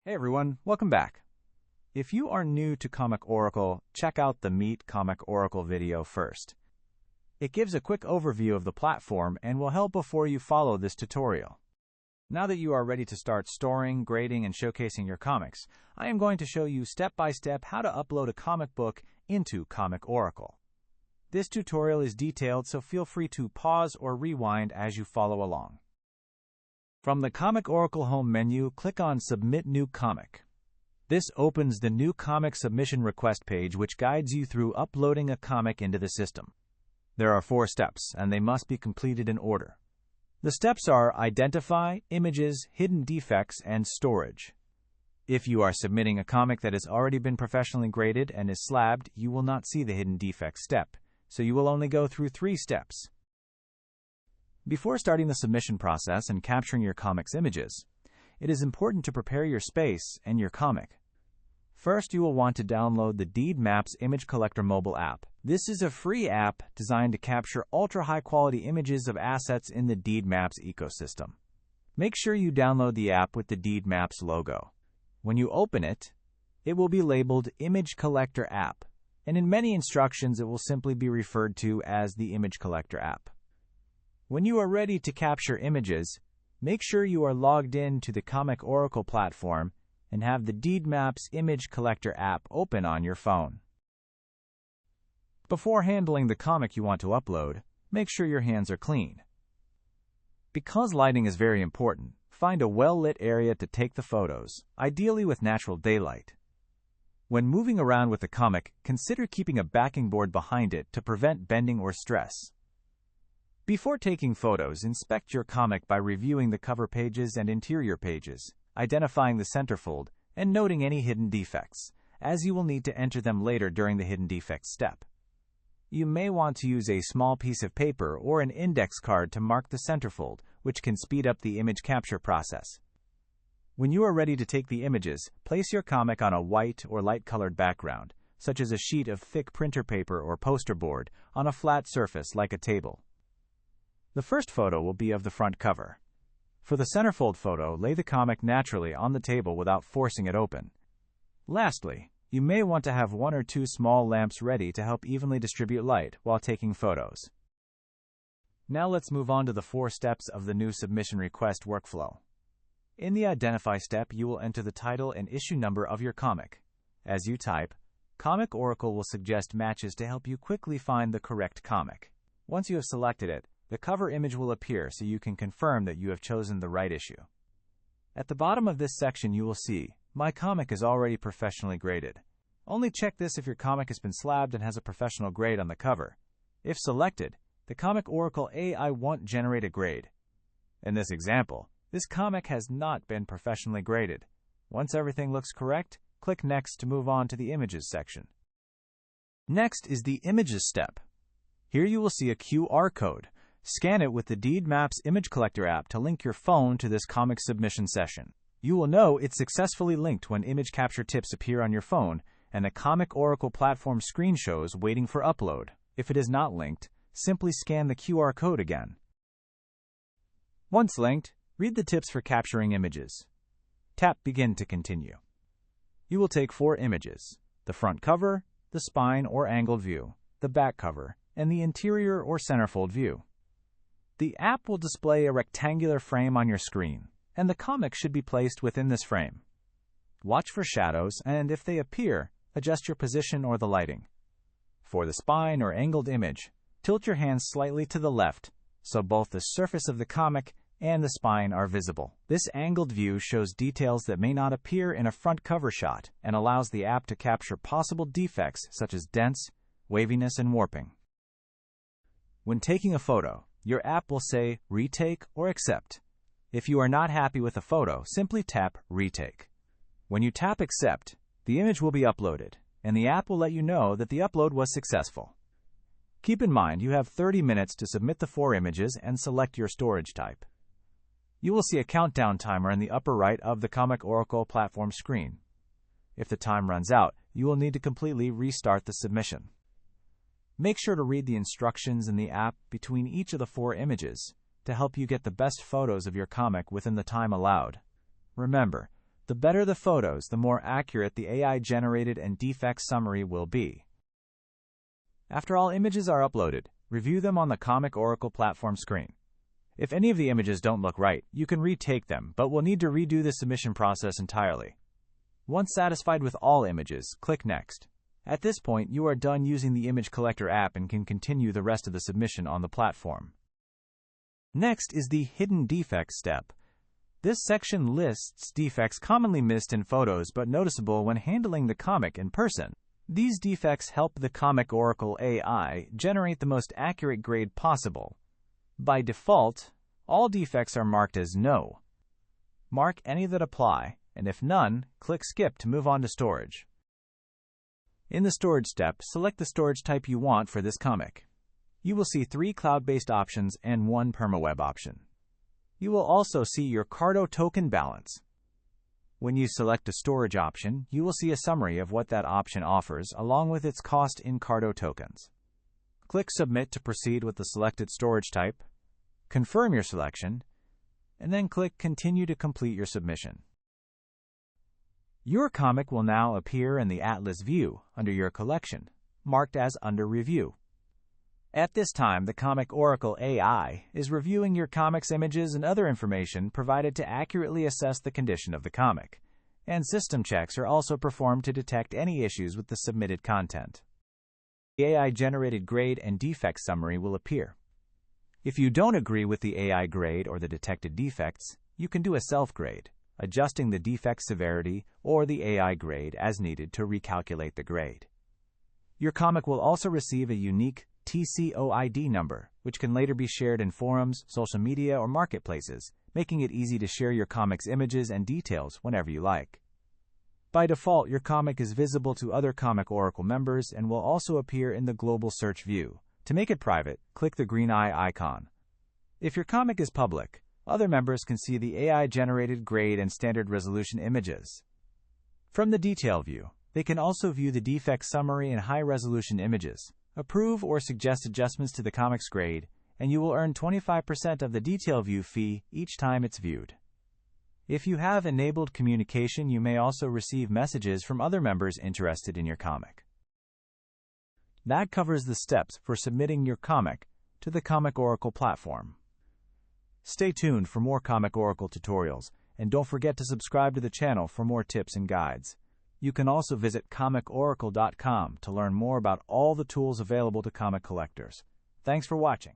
Hey everyone, welcome back. If you are new to Comic Oracle, check out the Meet Comic Oracle video first. It gives a quick overview of the platform and will help before you follow this tutorial. Now that you are ready to start storing, grading, and showcasing your comics, I am going to show you step-by-step how to upload a comic book into Comic Oracle. This tutorial is detailed, so feel free to pause or rewind as you follow along. From the Comic Oracle home menu, click on Submit New Comic. This opens the New Comic Submission Request page, which guides you through uploading a comic into the system. There are 4 steps, and they must be completed in order. The steps are Identify, Images, Hidden Defects, and Storage. If you are submitting a comic that has already been professionally graded and is slabbed, you will not see the Hidden Defects step, so you will only go through 3 steps. Before starting the submission process and capturing your comic's images, it is important to prepare your space and your comic. First, you will want to download the Deed Maps Image Collector mobile app. This is a free app designed to capture ultra-high-quality images of assets in the Deed Maps ecosystem. Make sure you download the app with the Deed Maps logo. When you open it, it will be labeled Image Collector App, and in many instructions it will simply be referred to as the Image Collector app. When you are ready to capture images, make sure you are logged in to the Comic Oracle platform and have the Deed Maps Image Collector app open on your phone. Before handling the comic you want to upload, make sure your hands are clean. Because lighting is very important, find a well-lit area to take the photos, ideally with natural daylight. When moving around with the comic, consider keeping a backing board behind it to prevent bending or stress. Before taking photos, inspect your comic by reviewing the cover pages and interior pages, identifying the centerfold, and noting any hidden defects, as you will need to enter them later during the hidden defects step. You may want to use a small piece of paper or an index card to mark the centerfold, which can speed up the image capture process. When you are ready to take the images, place your comic on a white or light-colored background, such as a sheet of thick printer paper or poster board, on a flat surface like a table. The first photo will be of the front cover. For the centerfold photo, lay the comic naturally on the table without forcing it open. Lastly, you may want to have 1 or 2 small lamps ready to help evenly distribute light while taking photos. Now let's move on to the 4 steps of the new submission request workflow. In the Identify step, you will enter the title and issue number of your comic. As you type, Comic Oracle will suggest matches to help you quickly find the correct comic. Once you have selected it, the cover image will appear so you can confirm that you have chosen the right issue. At the bottom of this section you will see, My comic is already professionally graded. Only check this if your comic has been slabbed and has a professional grade on the cover. If selected, the Comic Oracle AI won't generate a grade. In this example, this comic has not been professionally graded. Once everything looks correct, click Next to move on to the Images section. Next is the Images step. Here you will see a QR code. Scan it with the Deed Maps Image Collector app to link your phone to this comic submission session. You will know it's successfully linked when image capture tips appear on your phone and the Comic Oracle platform screen shows waiting for upload. If it is not linked, simply scan the QR code again. Once linked, read the tips for capturing images. Tap Begin to continue. You will take 4 images: the front cover, the spine or angled view, the back cover, and the interior or centerfold view. The app will display a rectangular frame on your screen, and the comic should be placed within this frame. Watch for shadows, and if they appear, adjust your position or the lighting. For the spine or angled image, tilt your hands slightly to the left, so both the surface of the comic and the spine are visible. This angled view shows details that may not appear in a front cover shot and allows the app to capture possible defects such as dents, waviness, and warping. When taking a photo, your app will say Retake or Accept. If you are not happy with a photo, simply tap Retake. When you tap Accept, the image will be uploaded, and the app will let you know that the upload was successful. Keep in mind you have 30 minutes to submit the 4 images and select your storage type. You will see a countdown timer in the upper right of the Comic Oracle platform screen. If the time runs out, you will need to completely restart the submission. Make sure to read the instructions in the app between each of the 4 images to help you get the best photos of your comic within the time allowed. Remember, The better the photos, the more accurate the AI-generated and defect summary will be. After all images are uploaded, review them on the Comic Oracle platform screen. If any of the images don't look right, you can retake them, but will need to redo the submission process entirely. Once satisfied with all images, click Next. At this point, you are done using the Image Collector app and can continue the rest of the submission on the platform. Next is the Hidden Defects step. This section lists defects commonly missed in photos but noticeable when handling the comic in person. These defects help the Comic Oracle AI generate the most accurate grade possible. By default, all defects are marked as No. Mark any that apply, and if none, click Skip to move on to storage. In the storage step, select the storage type you want for this comic. You will see 3 cloud-based options and 1 PermaWeb option. You will also see your Carto token balance. When you select a storage option, you will see a summary of what that option offers along with its cost in Carto tokens. Click Submit to proceed with the selected storage type, confirm your selection, and then click Continue to complete your submission. Your comic will now appear in the Atlas view under your collection, marked as Under Review. At this time, the Comic Oracle AI is reviewing your comic's images and other information provided to accurately assess the condition of the comic, and system checks are also performed to detect any issues with the submitted content. The AI-generated grade and defect summary will appear. If you don't agree with the AI grade or the detected defects, you can do a self-grade, adjusting the defect severity or the AI grade as needed to recalculate the grade. Your comic will also receive a unique TCOID number, which can later be shared in forums, social media, or marketplaces, making it easy to share your comic's images and details whenever you like. By default, your comic is visible to other Comic Oracle members and will also appear in the global search view. To make it private, click the green eye icon. If your comic is public, other members can see the AI-generated grade and standard resolution images. From the detail view, they can also view the defect summary and high-resolution images, approve or suggest adjustments to the comic's grade, and you will earn 25% of the detail view fee each time it's viewed. If you have enabled communication, you may also receive messages from other members interested in your comic. That covers the steps for submitting your comic to the Comic Oracle platform. Stay tuned for more Comic Oracle tutorials, and don't forget to subscribe to the channel for more tips and guides. You can also visit comicoracle.com to learn more about all the tools available to comic collectors. Thanks for watching.